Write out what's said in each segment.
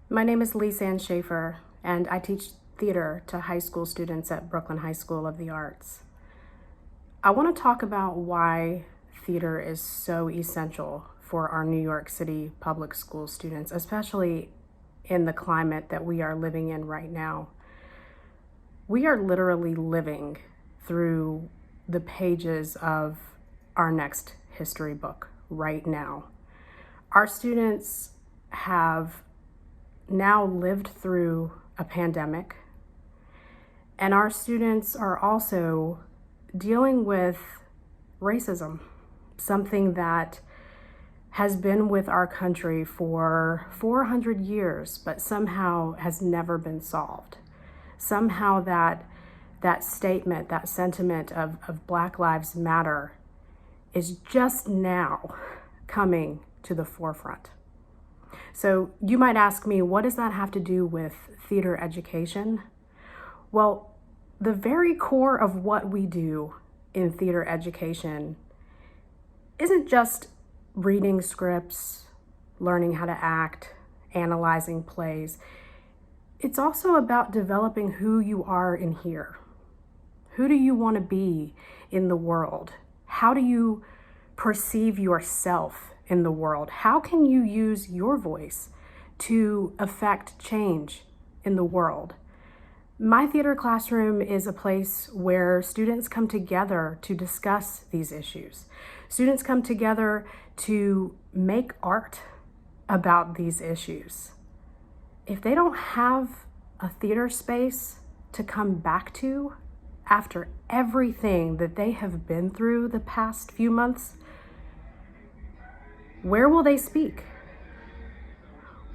My name is Lisanne Shaffer, and I teach theater to high school students at Brooklyn High School of the Arts. I want to talk about why theater is so essential for our New York City public school students, especially in the climate that we are living in right now. We are literally living through the pages of our next history book right now. Our students have now lived through a pandemic, and our students are also dealing with racism, something that has been with our country for 400 years, but somehow has never been solved. Somehow that statement, that sentiment of Black Lives Matter is just now coming to the forefront. So you might ask me, what does that have to do with theater education? Well, the very core of what we do in theater education isn't just reading scripts, learning how to act, analyzing plays. It's also about developing who you are in here. Who do you want to be in the world? How do you perceive yourself in the world? How can you use your voice to affect change in the world? My theater classroom is a place where students come together to discuss these issues. Students come together to make art about these issues. If they don't have a theater space to come back to after everything that they have been through the past few months, where will they speak?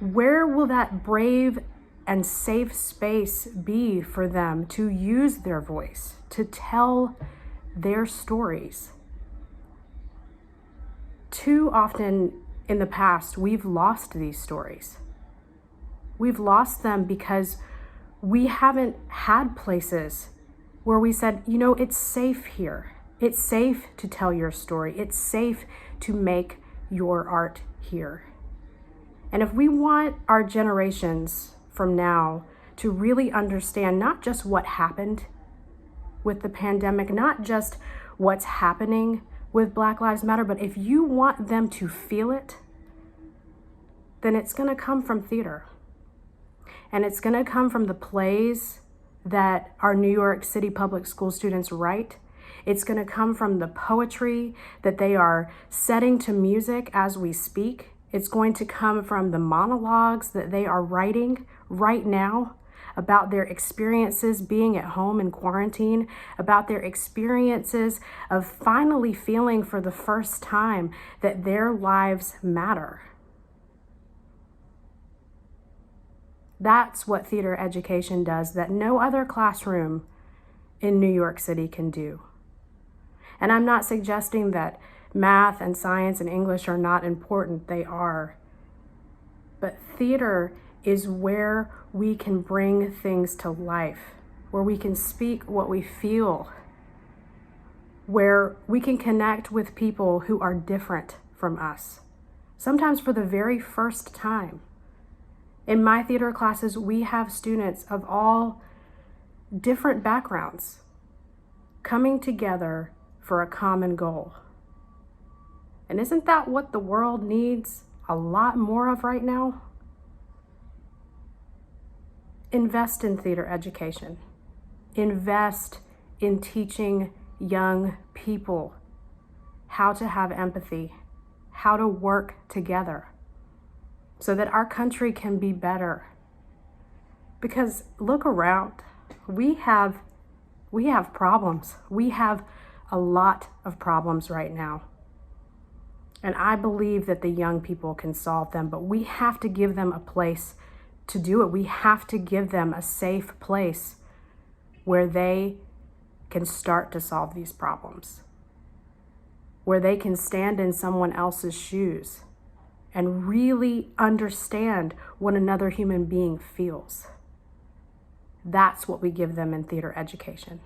Where will that brave and safe space be for them to use their voice, to tell their stories? Too often in the past, we've lost these stories. We've lost them because we haven't had places where we said, it's safe here. It's safe to tell your story. It's safe to make your art here. And if we want our generations from now to really understand not just what happened with the pandemic, not just what's happening with Black Lives Matter, but if you want them to feel it, then it's going to come from theater. And it's going to come from the plays that our New York City public school students write. It's going to come from the poetry that they are setting to music as we speak. It's going to come from the monologues that they are writing right now about their experiences being at home in quarantine, about their experiences of finally feeling for the first time that their lives matter. That's what theater education does that no other classroom in New York City can do. And I'm not suggesting that math and science and English are not important. They are. But theater is where we can bring things to life, where we can speak what we feel, where we can connect with people who are different from us, sometimes for the very first time. In my theater classes, we have students of all different backgrounds coming together for a common goal. And isn't that what the world needs a lot more of right now? Invest in theater education. Invest in teaching young people how to have empathy, how to work together, so that our country can be better. Because look around, we have problems. We have a lot of problems right now. And I believe that the young people can solve them, but we have to give them a place to do it. We have to give them a safe place where they can start to solve these problems, where they can stand in someone else's shoes and really understand what another human being feels. That's what we give them in theater education.